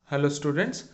Hello students,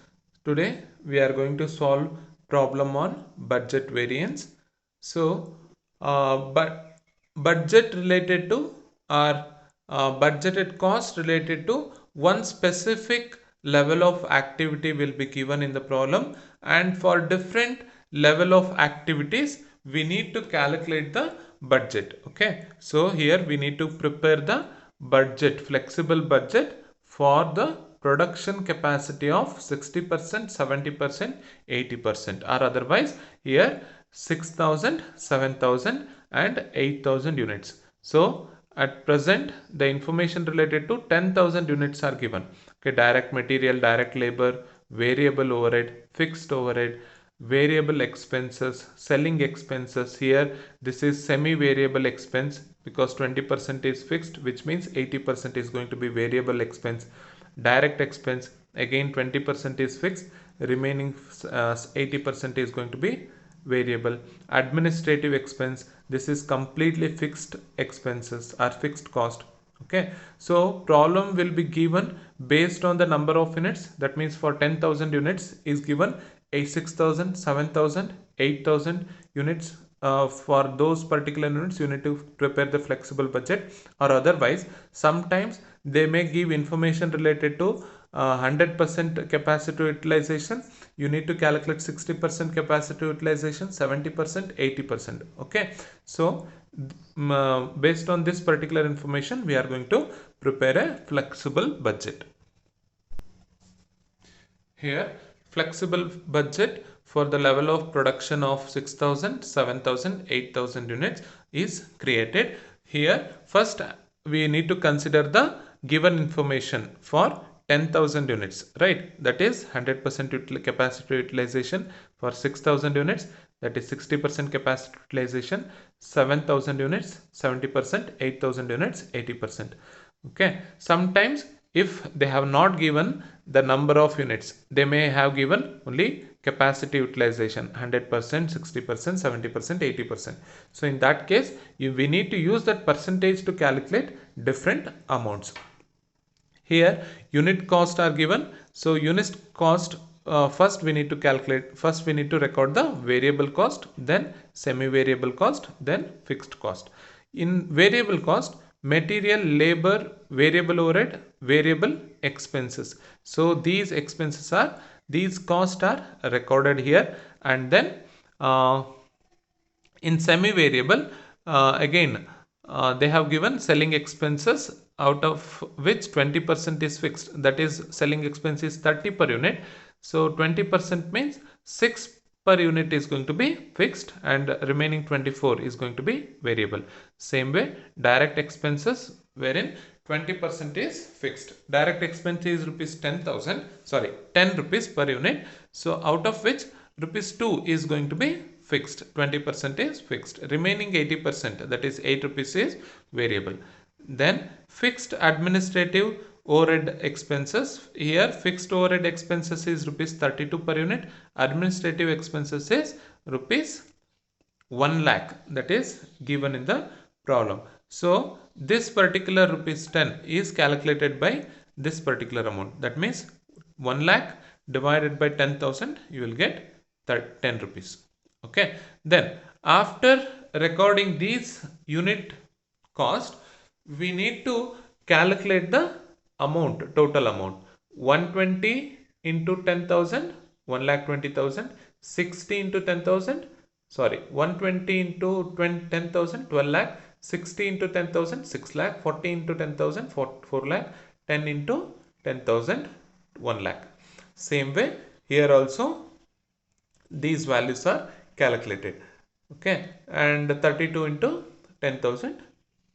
today we are going to solve problem on budget variance. So, but budget related to or budgeted cost related to one specific level of activity will be given in the problem, and for different level of activities we need to calculate the budget. Okay, so here we need to prepare the budget, flexible budget for the production capacity of 60%, 70%, 80%, or otherwise here 6,000, 7,000 and 8,000 units. So at present the information related to 10,000 units are given. Okay, direct material, direct labor, variable overhead, fixed overhead, variable expenses, selling expenses. Here this is semi variable expense because 20% is fixed, which means 80% is going to be variable expense. Direct expense, again 20% is fixed, remaining 80% is going to be variable. Administrative expense, this is completely fixed expenses or fixed cost. Okay, so problem will be given based on the number of units. That means for 10,000 units is given 6,000, 7,000, 8,000 units. For those particular units you need to prepare the flexible budget, or otherwise sometimes they may give information related to 100% capacity utilization. You need to calculate 60% capacity utilization, 70%, 80%. Okay, so based on this particular information we are going to prepare a flexible budget. Here flexible budget for the level of production of 6,000, 7,000, 8,000 units is created. Here first we need to consider the given information for 10,000 units, right? That is 100% capacity utilization. For 6,000 units, that is 60% capacity utilization. 7,000 units 70%, 8,000 units 80%. Okay, sometimes if they have not given the number of units, they may have given only capacity utilization 100%, 60%, 70%, 80%. So in that case we need to use that percentage to calculate different amounts. Here unit cost are given, so unit cost, first we need to calculate, first we need to record the variable cost, then semi variable cost, then fixed cost. In variable cost, material, labor, variable overhead, variable expenses. So these expenses are, these costs are recorded here, and then in semi variable, again they have given selling expenses, out of which 20% is fixed. That is, selling expense is 30 per unit, so 20% means 6 per unit is going to be fixed and remaining 24 is going to be variable. Same way direct expenses, wherein 20% is fixed. Direct expense is rupees 10,000, sorry 10 rupees per unit, so out of which rupees 2 is going to be fixed, 20% is fixed, remaining 80%, that is 8 rupees, is variable. Then fixed administrative overhead expenses, here fixed overhead expenses is rupees 32 per unit, administrative expenses is rupees 1 lakh, that is given in the problem. So this particular rupees 10 is calculated by this particular amount, that means 1 lakh divided by 10,000, you will get 10 rupees. Okay, then after recording these unit cost, we need to calculate the amount, total amount. 120 into 10,000, 1,20,000, 60 into 10,000, sorry 120 into 10,000, 12 lakh, 60 into 10,000, 6 lakh, 40 into 10,000, 4 lakh, 10 into 10,000, 1 lakh. Same way here also these values are calculated. Okay, and 32 into 10,000,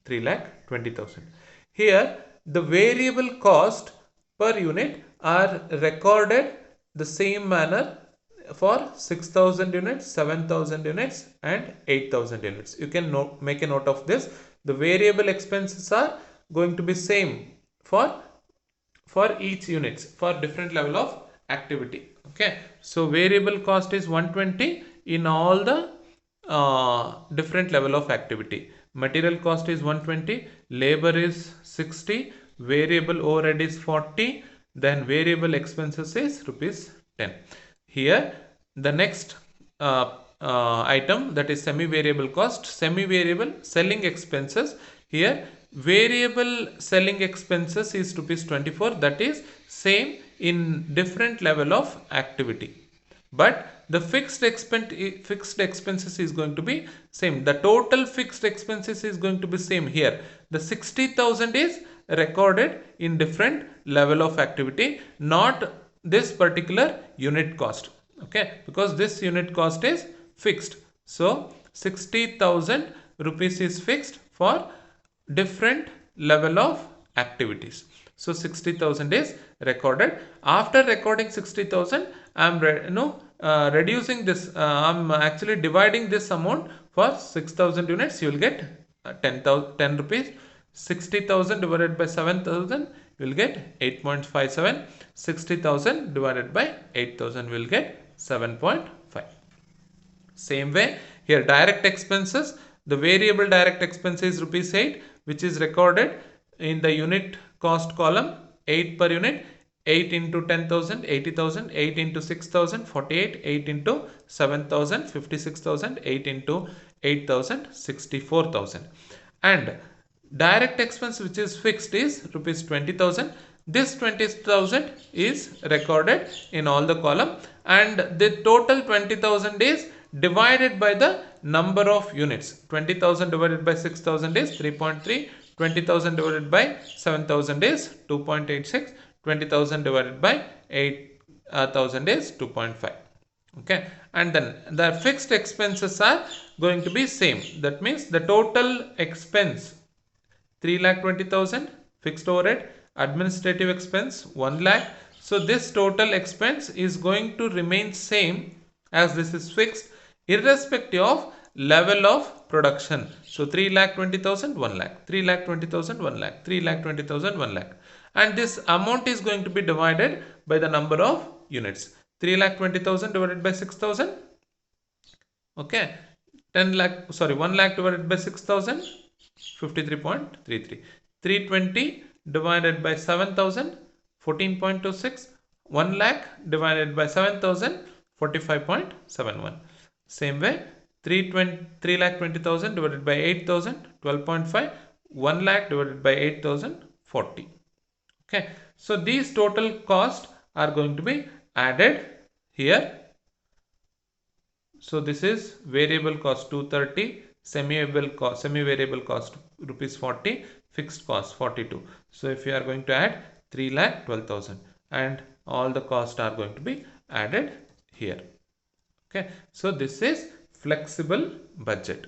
3 lakh 20,000. Here the variable cost per unit are recorded the same manner for 6,000 units, 7,000 units and 8,000 units. You can make a note of this. The variable expenses are going to be same for each units for different level of activity. Okay, so variable cost is 120 in all the different level of activity. Material cost is 120, labor is 60, variable overhead is 40, then variable expenses is rupees 10. Here the next item, that is semi-variable cost, semi-variable selling expenses. Here variable selling expenses is rupees 24, that is same in different level of activity, but the fixed expenses is going to be same. The total fixed expenses is going to be same. Here the 60,000 is recorded in different level of activity, not this particular unit cost, okay, because this unit cost is fixed. So 60,000 rupees is fixed for different level of activities. So 60,000 is recorded. After recording 60,000, I am reducing this, I am actually dividing this amount for 6,000 units. You will get 10 rupees. 60,000 divided by 7,000, you will get 8.57. 60,000 divided by 8,000 will get 7.5. Same way, here direct expenses, the variable direct expense is rupees 8, which is recorded in the unit cost column. 8 per unit, 8 into 10,000, 80,000, 8 into 6,000, 48, 8 into 7,000, 56,000, 8 into 8,000, 64,000. And direct expense which is fixed is rupees 20,000. This 20,000 is recorded in all the column, and the total 20,000 is divided by the number of units. 20,000 divided by 6,000 is 3.3. 20,000 divided by 7,000 is 2.86. 20,000 divided by 8,000 is 2.5. Okay, and then the fixed expenses are going to be same. That means the total expense 3,20,000, fixed overhead, administrative expense 1 lakh. So this total expense is going to remain same, as this is fixed, irrespective of level of production. So 3,20,000, 1 lakh, 3,20,000, 1 lakh, 3,20,000, 1 lakh, and this amount is going to be divided by the number of units. 3,20,000 divided by 6,000, okay, 1 lakh divided by 6,000, 53.33. 320 divided by 7,000, 14.26. 1 lakh divided by 7,000, 45.71. Same way, 3,20,000 divided by 8,000, 12.5. 1 lakh divided by 8,000, 40. Okay, so these total costs are going to be added here. So this is variable cost 230, semi-variable cost rupees 40, fixed cost 42. So if you are going to add 3,12,000, and all the costs are going to be added here. Okay, so this is flexible budget.